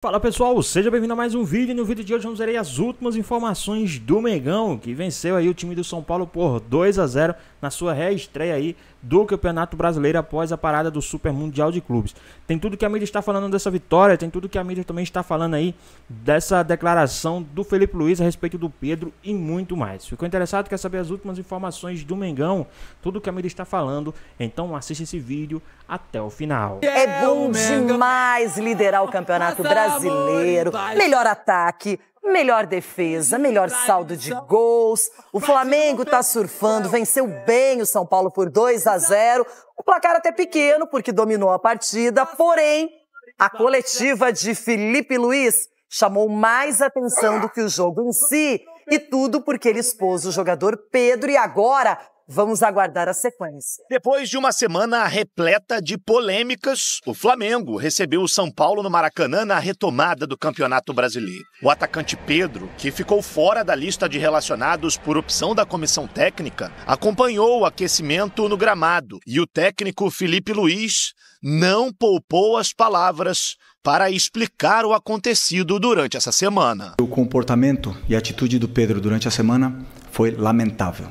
Fala pessoal, seja bem-vindo a mais um vídeo. No vídeo de hoje vamos ver aí as últimas informações do Mengão, que venceu aí o time do São Paulo por 2-0 na sua reestreia aí do Campeonato Brasileiro após a parada do Super Mundial de Clubes. Tem tudo que a mídia está falando dessa vitória, tem tudo que a mídia também está falando aí dessa declaração do Felipe Luiz a respeito do Pedro e muito mais. Ficou interessado? Quer saber as últimas informações do Mengão? Tudo que a mídia está falando? Então assiste esse vídeo até o final. É bom demais liderar o Campeonato Brasileiro, melhor ataque, melhor defesa, melhor saldo de gols. O Flamengo tá surfando, venceu bem o São Paulo por 2-0. O placar até pequeno, porque dominou a partida, porém, a coletiva de Felipe Luiz chamou mais atenção do que o jogo em si. E tudo porque ele expôs o jogador Pedro e agora vamos aguardar a sequência. Depois de uma semana repleta de polêmicas, o Flamengo recebeu o São Paulo no Maracanã na retomada do Campeonato Brasileiro. O atacante Pedro, que ficou fora da lista de relacionados por opção da comissão técnica, acompanhou o aquecimento no gramado e o técnico Felipe Luiz não poupou as palavras para explicar o acontecido durante essa semana. O comportamento e a atitude do Pedro durante a semana foi lamentável.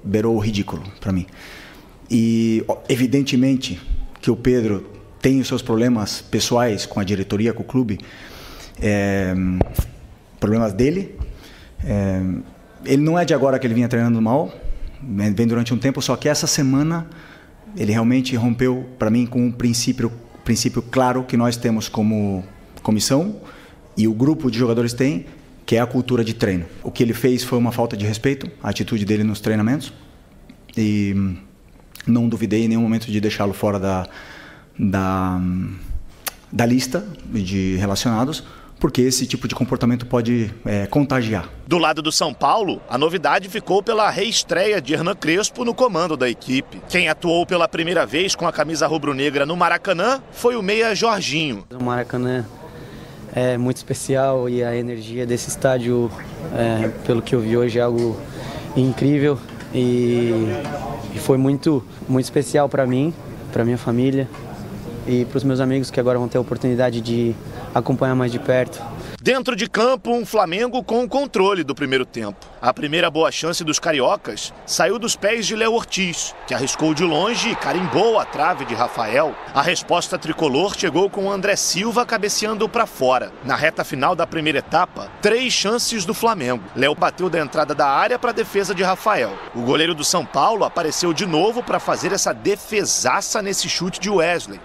Beirou o ridículo para mim. E evidentemente que o Pedro tem os seus problemas pessoais com a diretoria, com o clube, problemas dele. Ele não é de agora que ele vinha treinando mal, vem durante um tempo, só que essa semana ele realmente rompeu para mim com um princípio claro que nós temos como comissão e o grupo de jogadores tem, que é a cultura de treino. O que ele fez foi uma falta de respeito, a atitude dele nos treinamentos, e não duvidei em nenhum momento de deixá-lo fora da lista de relacionados, porque esse tipo de comportamento pode contagiar. Do lado do São Paulo, a novidade ficou pela reestreia de Hernan Crespo no comando da equipe. Quem atuou pela primeira vez com a camisa rubro-negra no Maracanã foi o meia Jorginho. O Maracanã é muito especial e a energia desse estádio, pelo que eu vi hoje, é algo incrível e foi muito especial para mim, para minha família e para os meus amigos que agora vão ter a oportunidade de acompanhar mais de perto. Dentro de campo, um Flamengo com o controle do primeiro tempo. A primeira boa chance dos cariocas saiu dos pés de Léo Ortiz, que arriscou de longe e carimbou a trave de Rafael. A resposta tricolor chegou com o André Silva cabeceando para fora. Na reta final da primeira etapa, 3 chances do Flamengo. Léo bateu da entrada da área para a defesa de Rafael. O goleiro do São Paulo apareceu de novo para fazer essa defesaça nesse chute de Wesley.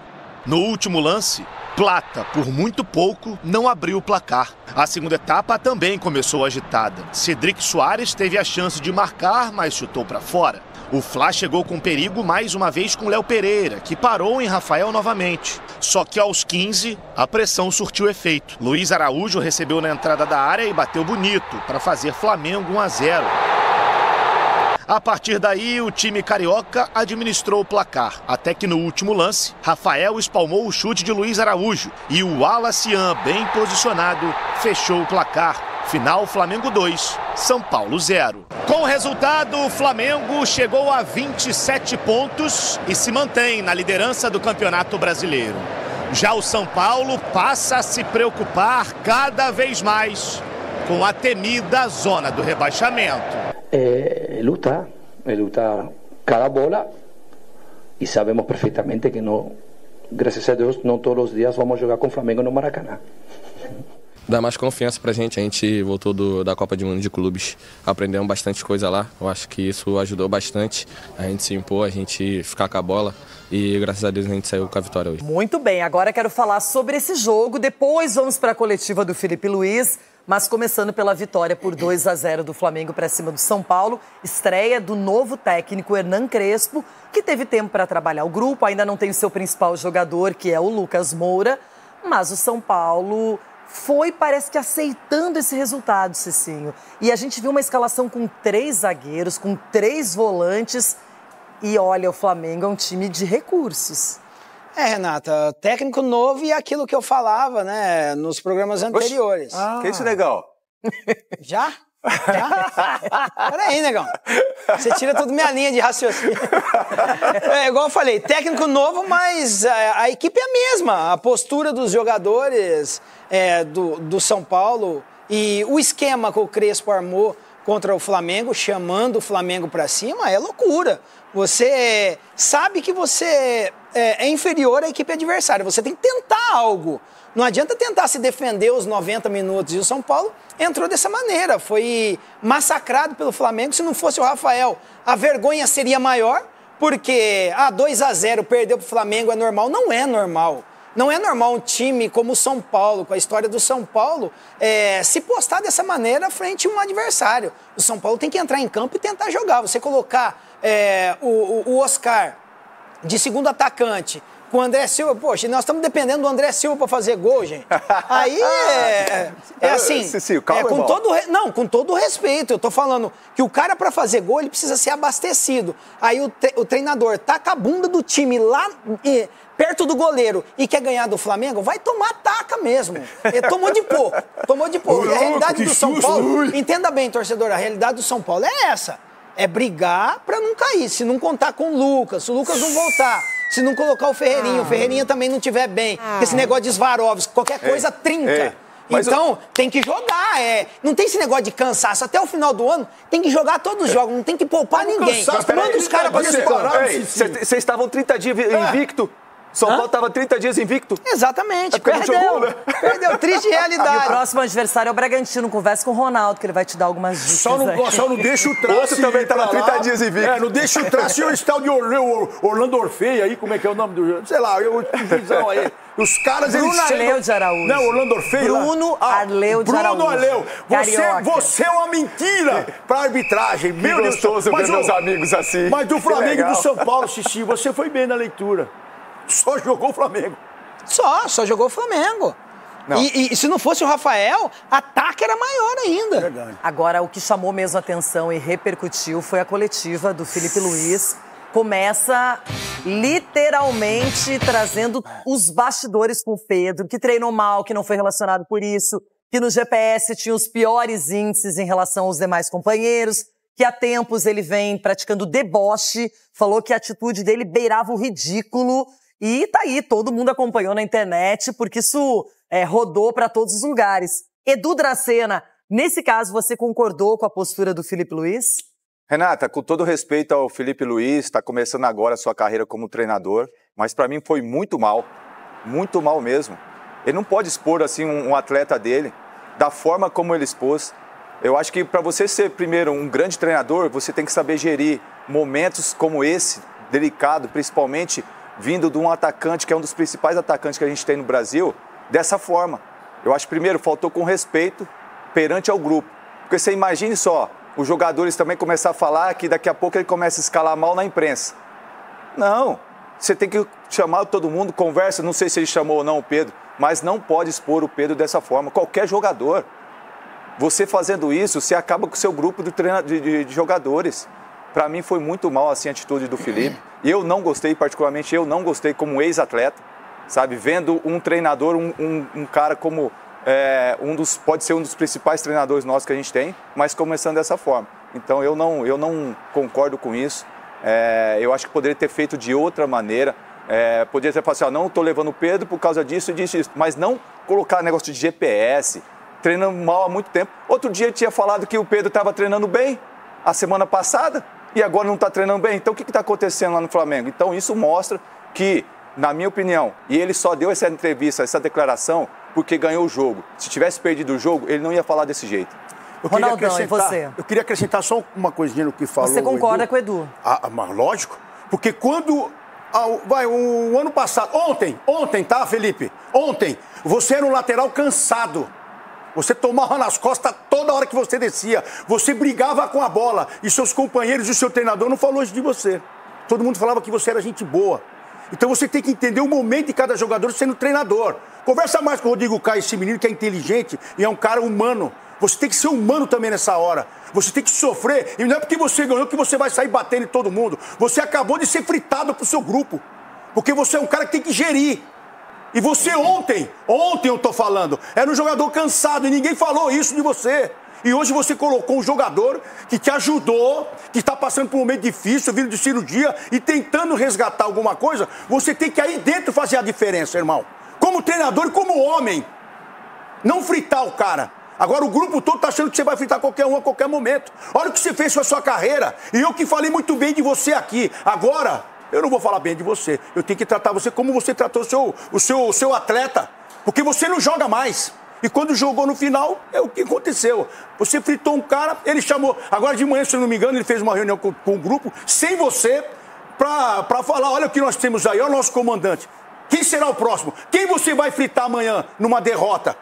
No último lance, Plata, por muito pouco, não abriu o placar. A segunda etapa também começou agitada. Cedric Soares teve a chance de marcar, mas chutou para fora. O Fla chegou com perigo mais uma vez com Léo Pereira, que parou em Rafael novamente. Só que aos 15, a pressão surtiu efeito. Luiz Araújo recebeu na entrada da área e bateu bonito para fazer Flamengo 1-0. A partir daí, o time carioca administrou o placar, até que no último lance, Rafael espalmou o chute de Luiz Araújo e o Alacian, bem posicionado, fechou o placar. Final, Flamengo 2, São Paulo 0. Com o resultado, o Flamengo chegou a 27 pontos e se mantém na liderança do Campeonato Brasileiro. Já o São Paulo passa a se preocupar cada vez mais com a temida zona do rebaixamento. Lutar cada bola y sabemos perfectamente que no, gracias a Dios, no todos los días vamos a jogar com Flamengo no Maracanã. Dá mais confiança pra gente, a gente voltou da Copa do Mundo de Clubes, aprendemos bastante coisa lá, eu acho que isso ajudou bastante, a gente se impor, a gente ficar com a bola e graças a Deus a gente saiu com a vitória hoje. Muito bem, agora quero falar sobre esse jogo, depois vamos para a coletiva do Felipe Luiz, mas começando pela vitória por 2-0 do Flamengo para cima do São Paulo, estreia do novo técnico Hernan Crespo, que teve tempo para trabalhar o grupo, ainda não tem o seu principal jogador, que é o Lucas Moura, mas o São Paulo parece que aceitando esse resultado, Cicinho. E a gente viu uma escalação com 3 zagueiros, com 3 volantes, e olha, o Flamengo é um time de recursos. Renata, técnico novo e aquilo que eu falava, né, nos programas anteriores. Que isso, legal? Já? Já? Peraí, negão. Você tira tudo minha linha de raciocínio. Igual eu falei, técnico novo, mas a equipe é a mesma. A postura dos jogadores do São Paulo e o esquema que o Crespo armou contra o Flamengo, chamando o Flamengo para cima, é loucura. Você sabe que você é inferior à equipe adversária. Você tem que tentar algo. Não adianta tentar se defender os 90 minutos. E o São Paulo entrou dessa maneira. Foi massacrado pelo Flamengo. Se não fosse o Rafael, a vergonha seria maior. Porque 2-0, perdeu para o Flamengo é normal. Não é normal. Não é normal um time como o São Paulo, com a história do São Paulo, se postar dessa maneira frente a um adversário. O São Paulo tem que entrar em campo e tentar jogar. Você colocar o Oscar de segundo atacante com o André Silva, poxa, nós estamos dependendo do André Silva para fazer gol, gente. Aí assim, Cecílio, calma, com todo o respeito, eu tô falando que o cara para fazer gol, ele precisa ser abastecido. Aí o treinador taca a bunda do time lá perto do goleiro e quer ganhar do Flamengo, vai tomar taca mesmo. Tomou de pouco. E a realidade do São Paulo, entenda bem, torcedor, a realidade do São Paulo é essa. É brigar para não cair. Se não contar com o Lucas, se o Lucas não voltar, se não colocar o Ferreirinha também não estiver bem, esse negócio de Swarovski, qualquer coisa trinca. Então, tem que jogar. Não tem esse negócio de cansaço. Até o final do ano, tem que jogar todos os jogos, não tem que poupar ninguém. Manda os caras para Vocês estavam 30 dias invicto. São Paulo estava 30 dias invicto. Exatamente, perdeu, triste realidade. E o próximo adversário é o Bragantino. Conversa com o Ronaldo, que ele vai te dar algumas dicas. Só não deixa o traço. Outro também estava 30 dias invicto. Não deixa o traço. E o tal de Orlando Orfei aí, como é que é o nome do... Sei lá, o visão aí. Os caras, Bruno eles chegam... Arleu de Araújo. Não, Orlando Orfei. Bruno Arleu de Araújo. Bruno Arleu. Você é uma mentira pra arbitragem. Meu Deus. Gostoso ver meus amigos assim. Mas do Flamengo e do São Paulo, Xixi, você foi bem na leitura. Só jogou o Flamengo. Só jogou o Flamengo. E se não fosse o Rafael, a ataque era maior ainda. Verdade. Agora, o que chamou mesmo a atenção e repercutiu foi a coletiva do Felipe Luiz. Começa literalmente trazendo os bastidores com o Pedro, que treinou mal, que não foi relacionado por isso, que no GPS tinha os piores índices em relação aos demais companheiros, que há tempos ele vem praticando deboche, falou que a atitude dele beirava o ridículo. E tá aí, todo mundo acompanhou na internet, porque isso rodou para todos os lugares. Edu Dracena, nesse caso, você concordou com a postura do Felipe Luiz? Renata, com todo respeito ao Felipe Luiz, está começando agora a sua carreira como treinador, mas para mim foi muito mal mesmo. Ele não pode expor assim um atleta dele, da forma como ele expôs. Eu acho que para você ser, primeiro, um grande treinador, você tem que saber gerir momentos como esse, delicado, principalmente vindo de um atacante, que é um dos principais atacantes que a gente tem no Brasil, dessa forma. Eu acho que, primeiro, faltou com respeito perante ao grupo. Porque você imagine só, os jogadores também começar a falar que daqui a pouco ele começa a escalar mal na imprensa. Não, você tem que chamar todo mundo, conversa, não sei se ele chamou ou não o Pedro, mas não pode expor o Pedro dessa forma, qualquer jogador. Você fazendo isso, você acaba com o seu grupo de jogadores. Para mim foi muito mal assim, a atitude do Felipe. Eu não gostei, particularmente eu não gostei como ex-atleta, sabe? Vendo um treinador, um cara como pode ser um dos principais treinadores nossos que a gente tem, mas começando dessa forma. Então eu não concordo com isso. Eu acho que poderia ter feito de outra maneira. Poderia ter falado assim, não estou levando o Pedro por causa disso e disso, mas não colocar negócio de GPS, treinando mal há muito tempo. Outro dia ele tinha falado que o Pedro estava treinando bem, a semana passada, e agora não está treinando bem. Então o que está acontecendo lá no Flamengo? Então isso mostra que, na minha opinião, e ele só deu essa entrevista, essa declaração, porque ganhou o jogo. Se tivesse perdido o jogo, ele não ia falar desse jeito. Ronaldão, e você? Eu queria acrescentar só uma coisinha no que falou. Você concorda com o Edu? Mas lógico, porque quando... o ano passado, ontem, tá, Felipe? Ontem, você era um lateral cansado. Você tomava nas costas toda hora que você descia. Você brigava com a bola. E seus companheiros e o seu treinador não falou isso de você. Todo mundo falava que você era gente boa. Então você tem que entender o momento de cada jogador sendo treinador. Conversa mais com o Rodrigo Caio, esse menino que é inteligente e é um cara humano. Você tem que ser humano também nessa hora. Você tem que sofrer. E não é porque você ganhou que você vai sair batendo em todo mundo. Você acabou de ser fritado pro seu grupo. Porque você é um cara que tem que gerir. E você ontem eu tô falando, era um jogador cansado e ninguém falou isso de você. E hoje você colocou um jogador que te ajudou, que está passando por um momento difícil, vindo de cirurgia e tentando resgatar alguma coisa. Você tem que aí dentro fazer a diferença, irmão. Como treinador e como homem. Não fritar o cara. Agora o grupo todo tá achando que você vai fritar qualquer um a qualquer momento. Olha o que você fez com a sua carreira. E eu que falei muito bem de você aqui. Agora, eu não vou falar bem de você. Eu tenho que tratar você como você tratou o seu atleta. Porque você não joga mais. E quando jogou no final, é o que aconteceu. Você fritou um cara, ele chamou. Agora de manhã, se eu não me engano, ele fez uma reunião com o grupo, sem você, pra falar, olha o que nós temos aí, olha o nosso comandante. Quem será o próximo? Quem você vai fritar amanhã numa derrota?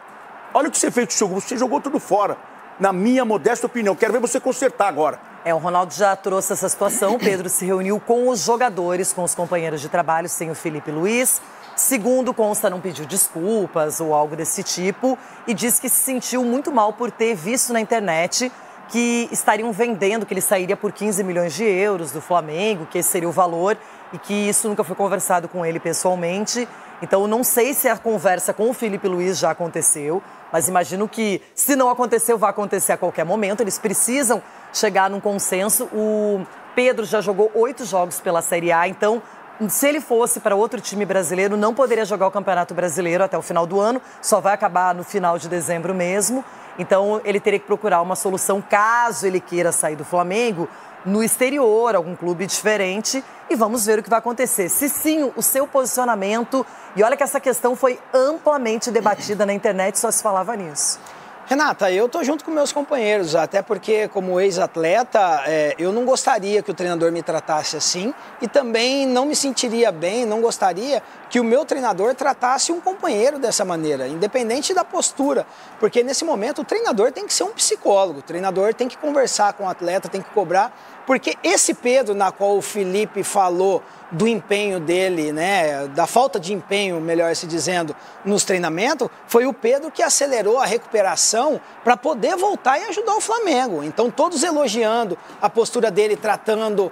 Olha o que você fez com o seu grupo, você jogou tudo fora. Na minha modesta opinião, quero ver você consertar agora. O Ronaldo já trouxe essa situação, o Pedro se reuniu com os jogadores, com os companheiros de trabalho, sem o Felipe Luiz. Segundo consta, não pediu desculpas ou algo desse tipo e diz que se sentiu muito mal por ter visto na internet que estariam vendendo, que ele sairia por 15 milhões de euros do Flamengo, que esse seria o valor e que isso nunca foi conversado com ele pessoalmente. Então, eu não sei se a conversa com o Felipe Luiz já aconteceu, mas imagino que, se não aconteceu, vai acontecer a qualquer momento. Eles precisam chegar num consenso. O Pedro já jogou 8 jogos pela Série A, então, se ele fosse para outro time brasileiro, não poderia jogar o Campeonato Brasileiro até o final do ano, só vai acabar no final de dezembro mesmo. Então, ele teria que procurar uma solução, caso ele queira sair do Flamengo, no exterior, algum clube diferente, e vamos ver o que vai acontecer. Se sim, o seu posicionamento, e olha que essa questão foi amplamente debatida na internet, só se falava nisso. Renata, eu tô junto com meus companheiros, até porque como ex-atleta, eu não gostaria que o treinador me tratasse assim e também não me sentiria bem, não gostaria que o meu treinador tratasse um companheiro dessa maneira, independente da postura, porque nesse momento o treinador tem que ser um psicólogo, o treinador tem que conversar com o atleta, tem que cobrar, porque esse Pedro, na qual o Felipe falou do empenho dele, né, da falta de empenho, melhor se dizendo, nos treinamentos, foi o Pedro que acelerou a recuperação para poder voltar e ajudar o Flamengo. Então, todos elogiando a postura dele, tratando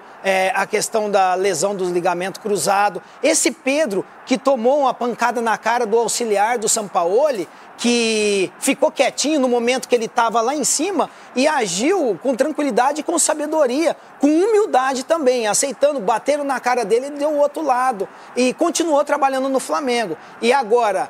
a questão da lesão dos ligamentos cruzados. Esse Pedro que tomou uma pancada na cara do auxiliar do Sampaoli, que ficou quietinho no momento que ele estava lá em cima e agiu com tranquilidade e com sabedoria, com humildade também, aceitando, bateram na cara dele e deu o outro lado. E continuou trabalhando no Flamengo. E agora,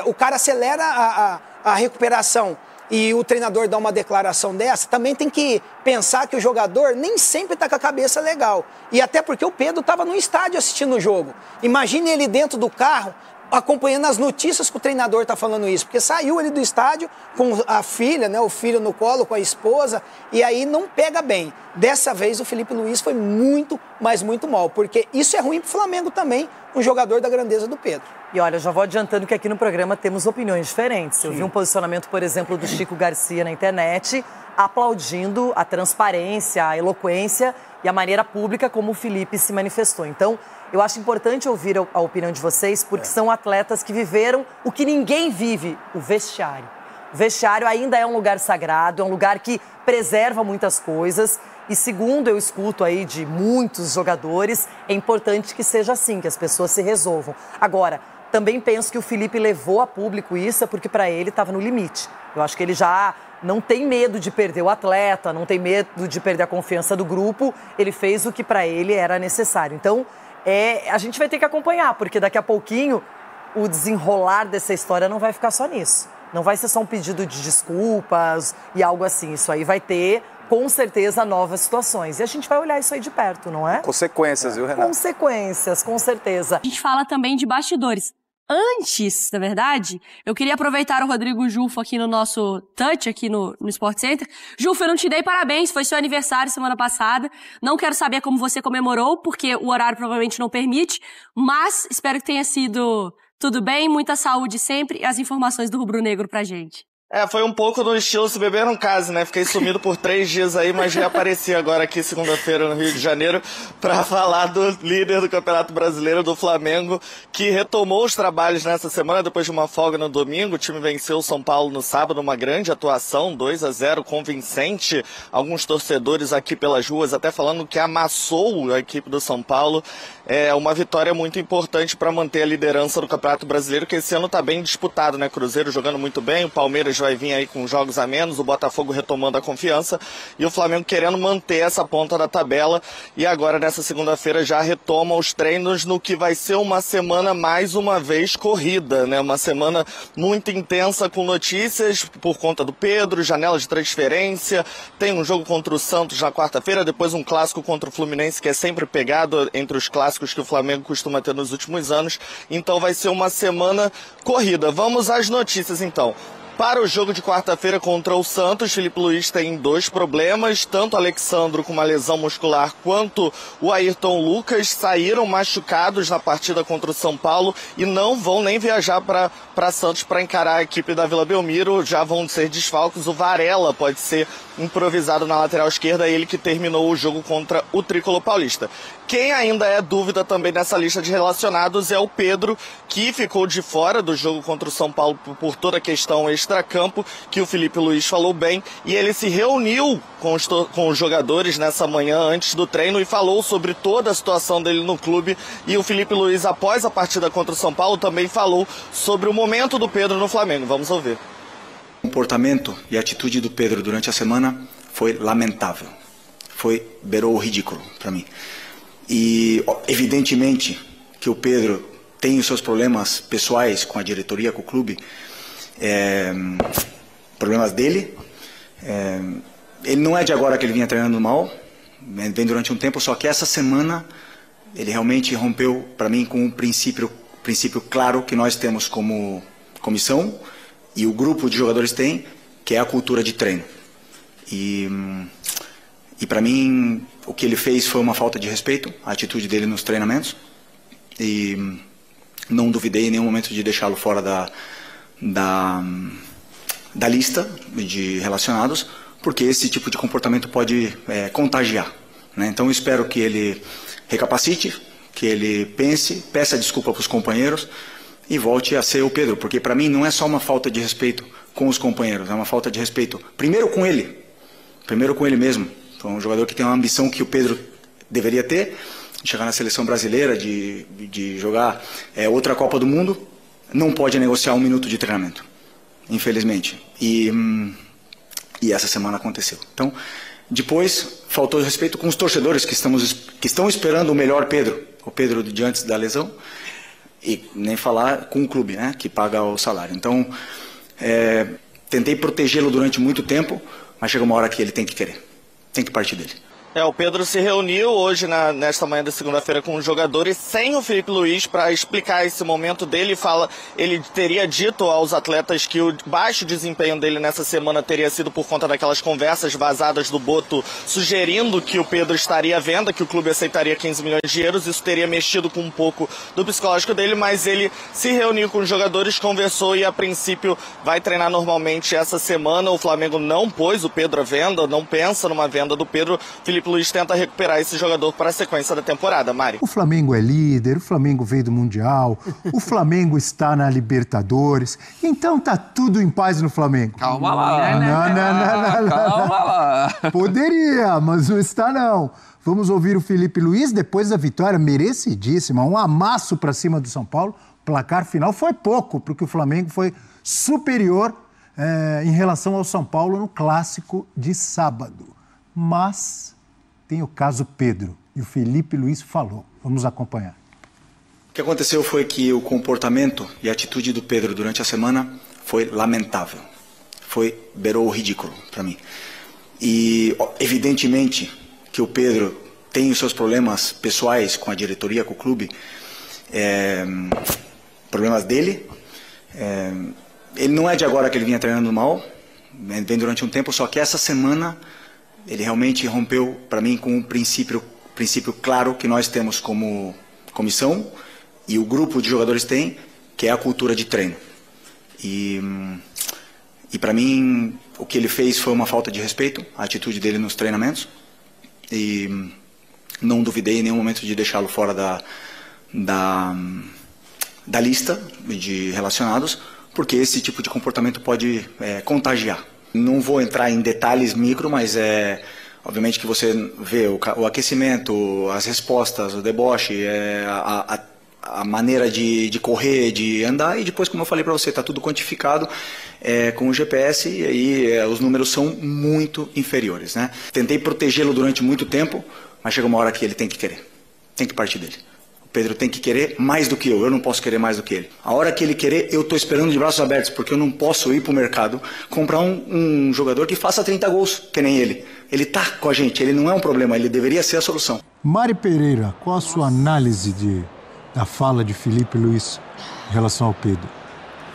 o cara acelera a recuperação e o treinador dá uma declaração dessa, também tem que pensar que o jogador nem sempre está com a cabeça legal. E até porque o Pedro estava no estádio assistindo o jogo. Imagine ele dentro do carro, acompanhando as notícias que o treinador está falando isso, porque saiu ele do estádio com a filha, né, o filho no colo, com a esposa, e aí não pega bem. Dessa vez o Felipe Luiz foi muito, mas muito mal, porque isso é ruim para o Flamengo também, um jogador da grandeza do Pedro. E olha, eu já vou adiantando que aqui no programa temos opiniões diferentes. Eu vi um posicionamento, por exemplo, do Chico Garcia na internet, aplaudindo a transparência, a eloquência e a maneira pública como o Felipe se manifestou. Então, eu acho importante ouvir a opinião de vocês, porque são atletas que viveram o que ninguém vive, o vestiário. O vestiário ainda é um lugar sagrado, é um lugar que preserva muitas coisas. E segundo eu escuto aí de muitos jogadores, é importante que seja assim, que as pessoas se resolvam. Agora, também penso que o Felipe levou a público isso, porque para ele estava no limite. Eu acho que ele já não tem medo de perder o atleta, não tem medo de perder a confiança do grupo. Ele fez o que para ele era necessário. Então, a gente vai ter que acompanhar, porque daqui a pouquinho o desenrolar dessa história não vai ficar só nisso. Não vai ser só um pedido de desculpas e algo assim. Isso aí vai ter, com certeza, novas situações. E a gente vai olhar isso aí de perto, não é? Consequências, viu, Renata? Consequências, com certeza. A gente fala também de bastidores. Antes, na verdade, eu queria aproveitar o Rodrigo Jufo aqui no nosso touch, aqui no Sport Center. Jufo, eu não te dei parabéns, foi seu aniversário semana passada. Não quero saber como você comemorou, porque o horário provavelmente não permite, mas espero que tenha sido tudo bem, muita saúde sempre e as informações do Rubro Negro pra gente. Foi um pouco no estilo Se Beber Não Case, né? Fiquei sumido por 3 dias aí, mas reapareci agora aqui segunda-feira no Rio de Janeiro para falar do líder do Campeonato Brasileiro, do Flamengo, que retomou os trabalhos nessa semana depois de uma folga no domingo. O time venceu o São Paulo no sábado, uma grande atuação, 2-0, convincente. Alguns torcedores aqui pelas ruas até falando que amassou a equipe do São Paulo. É uma vitória muito importante para manter a liderança do Campeonato Brasileiro, que esse ano está bem disputado, né? Cruzeiro jogando muito bem, o Palmeiras vai vir aí com jogos a menos, o Botafogo retomando a confiança e o Flamengo querendo manter essa ponta da tabela. E agora nessa segunda-feira já retoma os treinos no que vai ser uma semana mais uma vez corrida, né? Uma semana muito intensa com notícias por conta do Pedro, janela de transferência, tem um jogo contra o Santos na quarta-feira, depois um clássico contra o Fluminense que é sempre pegado entre os clássicos que o Flamengo costuma ter nos últimos anos. Então vai ser uma semana corrida. Vamos às notícias então. Para o jogo de quarta-feira contra o Santos, Filipe Luís tem 2 problemas, tanto o Alexandro com uma lesão muscular quanto o Ayrton Lucas saíram machucados na partida contra o São Paulo e não vão nem viajar para Santos para encarar a equipe da Vila Belmiro, já vão ser desfalques. O Varela pode ser improvisado na lateral esquerda, ele que terminou o jogo contra o Tricolor Paulista. Quem ainda é dúvida também nessa lista de relacionados é o Pedro, que ficou de fora do jogo contra o São Paulo por toda a questão extracampo, que o Filipe Luís falou bem, e ele se reuniu com os jogadores nessa manhã antes do treino e falou sobre toda a situação dele no clube. E o Filipe Luís, após a partida contra o São Paulo, também falou sobre o momento do Pedro no Flamengo. Vamos ouvir. O comportamento e a atitude do Pedro durante a semana foi lamentável. Beirou o ridículo para mim. E evidentemente que o Pedro tem os seus problemas pessoais com a diretoria, com o clube, problemas dele. Ele não é de agora que ele vinha treinando mal, vem durante um tempo, só que essa semana ele realmente rompeu para mim com um princípio claro que nós temos como comissão e o grupo de jogadores tem, que é a cultura de treino. E para mim o que ele fez foi uma falta de respeito, a atitude dele nos treinamentos, e não duvidei em nenhum momento de deixá-lo fora da lista de relacionados, porque esse tipo de comportamento pode contagiar, né? Então eu espero que ele recapacite, que ele pense, peça desculpa para os companheiros e volte a ser o Pedro, porque para mim não é só uma falta de respeito com os companheiros, é uma falta de respeito primeiro com ele mesmo. Então, um jogador que tem uma ambição que o Pedro deveria ter, de chegar na seleção brasileira, de jogar outra Copa do Mundo, não pode negociar 1 minuto de treinamento, infelizmente. E essa semana aconteceu. Então, depois, faltou respeito com os torcedores que estão esperando o melhor Pedro, o Pedro de antes da lesão, e nem falar com o clube, né, que paga o salário. Então, tentei protegê-lo durante muito tempo, mas chega uma hora que ele tem que querer. Tem que partir dele. O Pedro se reuniu hoje, nesta manhã da segunda-feira, com os jogadores, sem o Filipe Luís, para explicar esse momento dele. Ele teria dito aos atletas que o baixo desempenho dele nessa semana teria sido por conta daquelas conversas vazadas do Boto, sugerindo que o Pedro estaria à venda, que o clube aceitaria 15 milhões de euros. Isso teria mexido com um pouco do psicológico dele, mas ele se reuniu com os jogadores, conversou e, a princípio, vai treinar normalmente essa semana. O Flamengo não pôs o Pedro à venda, não pensa numa venda do Pedro. Filipe Luís tenta recuperar esse jogador para a sequência da temporada. Mari. O Flamengo é líder, o Flamengo veio do Mundial, o Flamengo está na Libertadores, então tá tudo em paz no Flamengo. Calma lá. Não. Calma lá. Poderia, mas não está não. Vamos ouvir o Filipe Luís depois da vitória merecidíssima, um amasso para cima do São Paulo. O placar final foi pouco, porque o Flamengo foi superior em relação ao São Paulo no clássico de sábado. Mas tem o caso Pedro, e o Filipe Luís falou. Vamos acompanhar. O que aconteceu foi que o comportamento e a atitude do Pedro durante a semana foi lamentável. Beirou o ridículo para mim. E evidentemente que o Pedro tem os seus problemas pessoais com a diretoria, com o clube, problemas dele. Ele não é de agora que ele vinha treinando mal, vem durante um tempo, só que essa semana ele realmente rompeu para mim com um princípio claro que nós temos como comissão e o grupo de jogadores tem, que é a cultura de treino. E E para mim, o que ele fez foi uma falta de respeito, a atitude dele nos treinamentos. E não duvidei em nenhum momento de deixá-lo fora da lista de relacionados, porque esse tipo de comportamento pode contagiar. Não vou entrar em detalhes micro, mas obviamente que você vê o aquecimento, as respostas, o deboche, a maneira de correr, de andar, e depois, como eu falei para você, está tudo quantificado com o GPS, e aí os números são muito inferiores, né? Tentei protegê-lo durante muito tempo, mas chega uma hora que ele tem que querer, tem que partir dele. O Pedro tem que querer mais do que eu não posso querer mais do que ele. A hora que ele querer, eu estou esperando de braços abertos, porque eu não posso ir para o mercado comprar um jogador que faça 30 gols, que nem ele. Ele está com a gente, ele não é um problema, ele deveria ser a solução. Mari Pereira, qual a sua análise da fala de Filipe Luís em relação ao Pedro?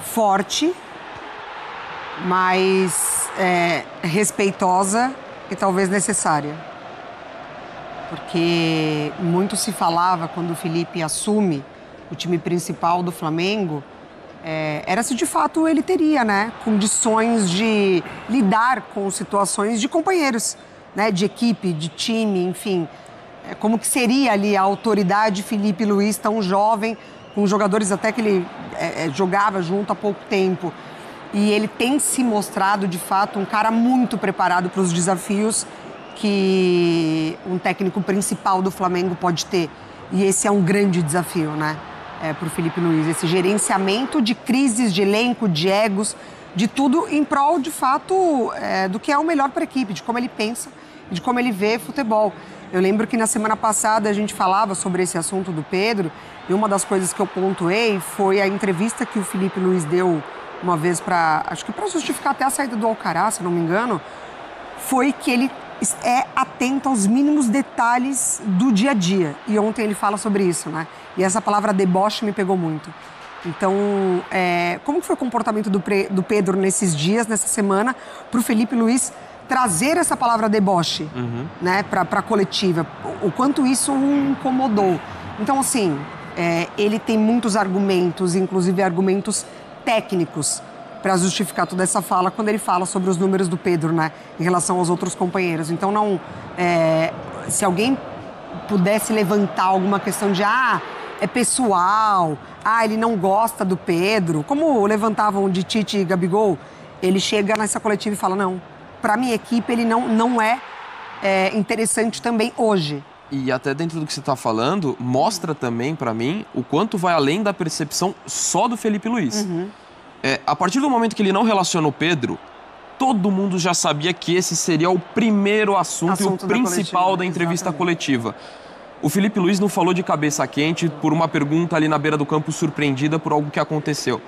Forte, mas respeitosa e talvez necessária. Porque muito se falava quando o Filipe assume o time principal do Flamengo, era se de fato ele teria, né, condições de lidar com situações de companheiros, né, de equipe, de time, enfim. Como que seria ali a autoridade Filipe Luís, tão jovem, com jogadores até que ele jogava junto há pouco tempo. E ele tem se mostrado, de fato, um cara muito preparado para os desafios que um técnico principal do Flamengo pode ter. E esse é um grande desafio, né, para o Filipe Luís. Esse gerenciamento de crises, de elenco, de egos, de tudo em prol, de fato, do que é o melhor para a equipe, de como ele pensa, de como ele vê futebol. Eu lembro que na semana passada a gente falava sobre esse assunto do Pedro, e uma das coisas que eu pontuei foi a entrevista que o Filipe Luís deu uma vez acho que para justificar até a saída do Alcaraz, se não me engano, foi que ele é atento aos mínimos detalhes do dia a dia. E ontem ele fala sobre isso, né? E essa palavra deboche me pegou muito. Então, como foi o comportamento do Pedro nesses dias, nessa semana, para o Filipe Luís trazer essa palavra deboche, né, para a coletiva? O quanto isso o incomodou. Então, assim, ele tem muitos argumentos, inclusive argumentos técnicos, para justificar toda essa fala quando ele fala sobre os números do Pedro, né, em relação aos outros companheiros. Então, se alguém pudesse levantar alguma questão de é pessoal, ele não gosta do Pedro, como levantavam de Tite e Gabigol, ele chega nessa coletiva e fala, não, para minha equipe ele não é interessante também hoje. E até dentro do que você está falando, mostra também para mim o quanto vai além da percepção só do Filipe Luís. A partir do momento que ele não relaciona o Pedro, todo mundo já sabia que esse seria o primeiro assunto e o principal da entrevista coletiva. O Filipe Luís não falou de cabeça quente por uma pergunta ali na beira do campo surpreendida por algo que aconteceu.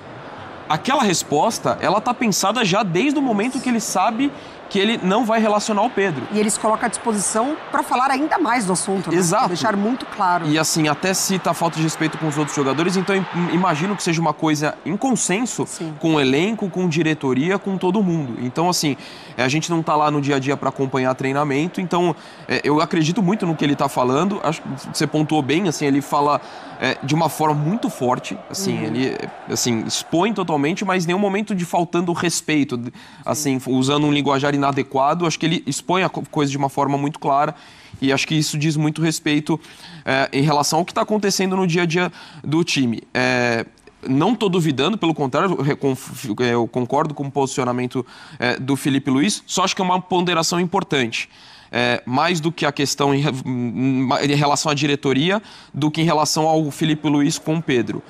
Aquela resposta, ela tá pensada já desde o momento que ele sabe que ele não vai relacionar o Pedro. E ele se coloca à disposição para falar ainda mais do assunto, né? Exato. Deixar muito claro. E assim, até cita a falta de respeito com os outros jogadores, então imagino que seja uma coisa em consenso com o elenco, com diretoria, com todo mundo. Então assim, a gente não tá lá no dia a dia para acompanhar treinamento, então eu acredito muito no que ele tá falando. Acho que você pontuou bem, assim, ele fala de uma forma muito forte, assim, ele assim, expõe totalmente, mas em nenhum momento de faltando respeito, assim, usando um linguajar inadequado. Acho que ele expõe a coisa de uma forma muito clara e acho que isso diz muito respeito em relação ao que está acontecendo no dia a dia do time. Não estou duvidando, pelo contrário, eu concordo com o posicionamento do Filipe Luís, só acho que é uma ponderação importante. Mais do que a questão em relação à diretoria, do que em relação ao Filipe Luís com o Pedro.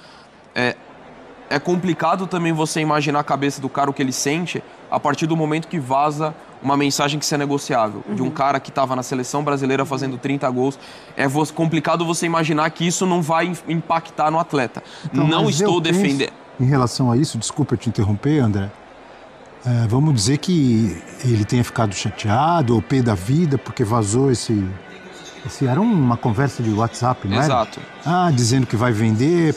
É complicado também você imaginar a cabeça do cara, o que ele sente, a partir do momento que vaza uma mensagem que isso é negociável. De um cara que estava na seleção brasileira fazendo 30 gols. É complicado você imaginar que isso não vai impactar no atleta. Então, não estou defendendo. Em relação a isso, desculpa te interromper, André. Vamos dizer que ele tenha ficado chateado, ou pé da vida, porque vazou esse era uma conversa de WhatsApp, não é? Exato. Dizendo que vai vender,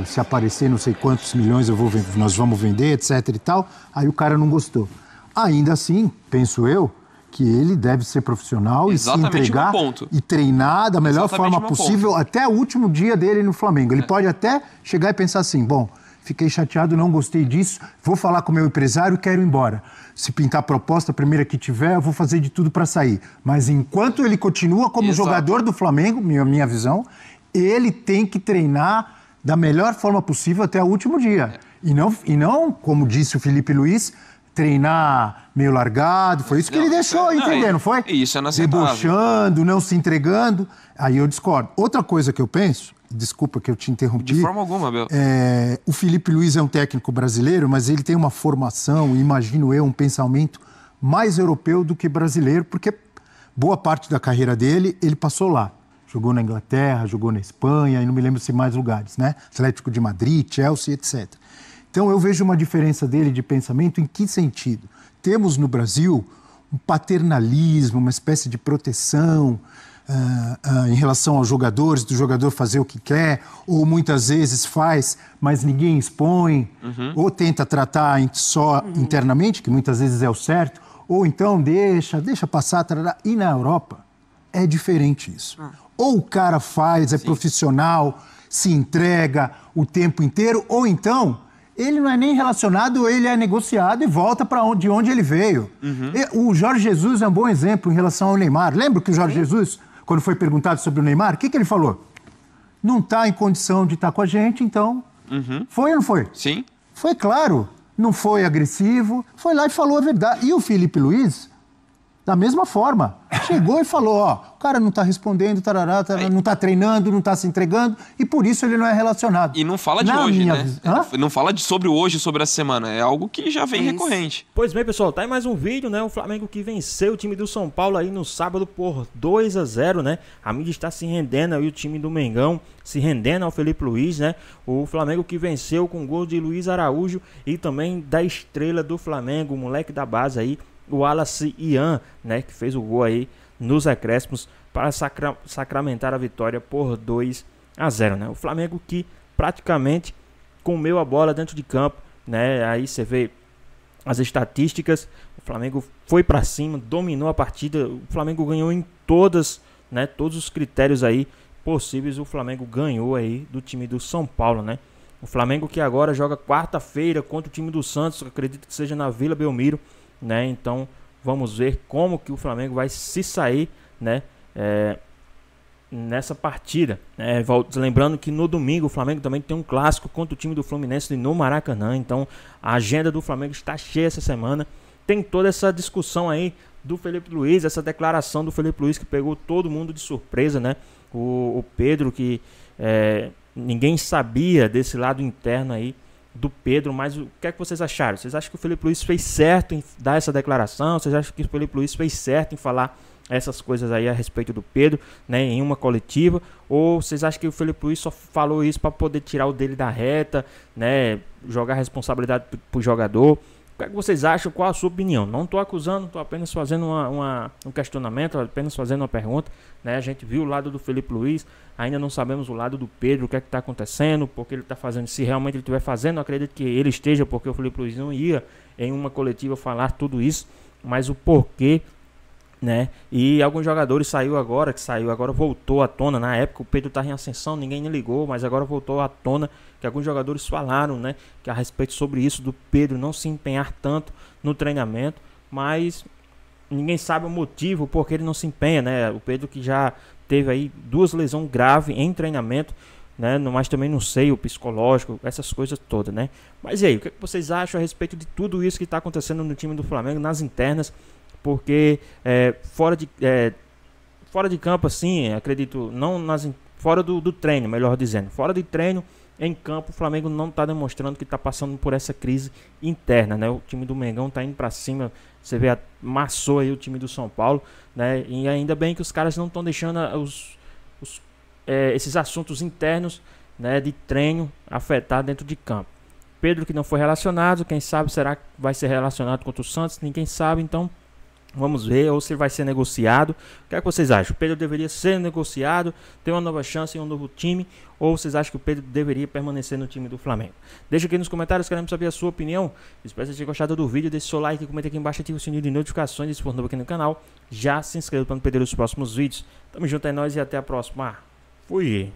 se aparecer não sei quantos milhões nós vamos vender, etc e tal. Aí o cara não gostou. Ainda assim, penso eu, que ele deve ser profissional e se entregar e treinar da melhor forma possível até o último dia dele no Flamengo. Ele pode até chegar e pensar assim, bom, fiquei chateado, não gostei disso, vou falar com o meu empresário e quero ir embora. Se pintar a proposta, a primeira que tiver, eu vou fazer de tudo para sair. Mas enquanto ele continua como jogador do Flamengo, minha visão, ele tem que treinar da melhor forma possível até o último dia. E não, como disse o Felipe Luiz, treinar meio largado. Foi isso que ele deixou, entender, não foi? Isso é inaceitável. Debochando, não se entregando. Aí eu discordo. Outra coisa que eu penso, desculpa que eu te interrompi. De forma alguma, Abel. O Felipe Luiz é um técnico brasileiro, mas ele tem uma formação, imagino eu, um pensamento mais europeu do que brasileiro, porque boa parte da carreira dele, ele passou lá. Jogou na Inglaterra, jogou na Espanha, e não me lembro se mais lugares, né? Atlético de Madrid, Chelsea, etc. Então eu vejo uma diferença dele de pensamento em que sentido? Temos no Brasil um paternalismo, uma espécie de proteção em relação aos jogadores, do jogador fazer o que quer, ou muitas vezes faz, mas ninguém expõe, ou tenta tratar só internamente, que muitas vezes é o certo, ou então deixa passar, tarará. E na Europa é diferente isso. Ou o cara faz, é profissional, se entrega o tempo inteiro, ou então ele não é nem relacionado, ele é negociado e volta de onde ele veio. O Jorge Jesus é um bom exemplo em relação ao Neymar. Lembra que o Jorge Jesus, quando foi perguntado sobre o Neymar, o que ele falou? Não está em condição de estar com a gente, então... Foi ou não foi? Sim. Foi claro. Não foi agressivo, foi lá e falou a verdade. E o Felipe Luiz, da mesma forma, chegou e falou, o cara não está respondendo, tarará, não está treinando, não está se entregando, e por isso ele não é relacionado. E não fala de hoje, né? Não fala sobre hoje, sobre a semana, é algo que já vem recorrente. Pois bem, pessoal, tá aí mais um vídeo, né? O Flamengo que venceu o time do São Paulo aí no sábado por 2-0, né? A mídia está se rendendo aí, o time do Mengão se rendendo ao Felipe Luiz, né? O Flamengo que venceu com gol de Luiz Araújo e também da estrela do Flamengo, o moleque da base aí, o Wallace Ian, né, que fez o gol aí nos acréscimos para sacramentar a vitória por 2-0, né? O Flamengo que praticamente comeu a bola dentro de campo, né? Aí você vê as estatísticas, o Flamengo foi para cima, dominou a partida, o Flamengo ganhou em todos os critérios aí possíveis, o Flamengo ganhou aí do time do São Paulo, né? O Flamengo que agora joga quarta-feira contra o time do Santos, acredito que seja na Vila Belmiro, né? Então vamos ver como que o Flamengo vai se sair, né? Nessa partida. Lembrando que no domingo o Flamengo também tem um clássico contra o time do Fluminense no Maracanã. Então a agenda do Flamengo está cheia essa semana. Tem toda essa discussão aí do Felipe Luiz, essa declaração do Felipe Luiz que pegou todo mundo de surpresa, né? O Pedro, que ninguém sabia desse lado interno aí do Pedro, mas o que é que vocês acharam? Vocês acham que o Felipe Luiz fez certo em dar essa declaração? Vocês acham que o Felipe Luiz fez certo em falar essas coisas aí a respeito do Pedro, né, em uma coletiva? Ou vocês acham que o Felipe Luiz só falou isso para poder tirar o dele da reta, né, jogar a responsabilidade pro jogador? O que é que vocês acham? Qual a sua opinião? Não estou acusando, estou apenas fazendo um questionamento, apenas fazendo uma pergunta, né? A gente viu o lado do Felipe Luiz, ainda não sabemos o lado do Pedro, o que é que está acontecendo, porque ele está fazendo, se realmente ele estiver fazendo, eu acredito que ele esteja, porque o Felipe Luiz não ia em uma coletiva falar tudo isso, mas o porquê, né? E alguns jogadores saiu agora, voltou à tona. Na época o Pedro estava em ascensão, ninguém nem ligou, mas agora voltou à tona que alguns jogadores falaram, né, que a respeito sobre isso do Pedro não se empenhar tanto no treinamento, mas ninguém sabe o motivo porque ele não se empenha, né? O Pedro que já teve aí 2 lesões graves em treinamento, né? Mas também não sei o psicológico, essas coisas todas, né? Mas e aí, o que vocês acham a respeito de tudo isso que está acontecendo no time do Flamengo, nas internas? Porque fora de campo, assim, acredito, fora do treino, melhor dizendo, fora de treino, em campo, o Flamengo não está demonstrando que está passando por essa crise interna, né? O time do Mengão está indo para cima, você vê, amassou aí o time do São Paulo, né? E ainda bem que os caras não estão deixando esses assuntos internos, né, de treino afetar dentro de campo. Pedro que não foi relacionado, quem sabe será que vai ser relacionado contra o Santos, ninguém sabe, então vamos ver, ou se vai ser negociado. O que é que vocês acham? O Pedro deveria ser negociado, ter uma nova chance em um novo time, ou vocês acham que o Pedro deveria permanecer no time do Flamengo? Deixa aqui nos comentários, queremos saber a sua opinião. Espero que vocês tenham gostado do vídeo, deixe seu like, comenta aqui embaixo, ative o sininho de notificações e se for novo aqui no canal, já se inscreva para não perder os próximos vídeos. Tamo junto, é nóis e até a próxima. Fui!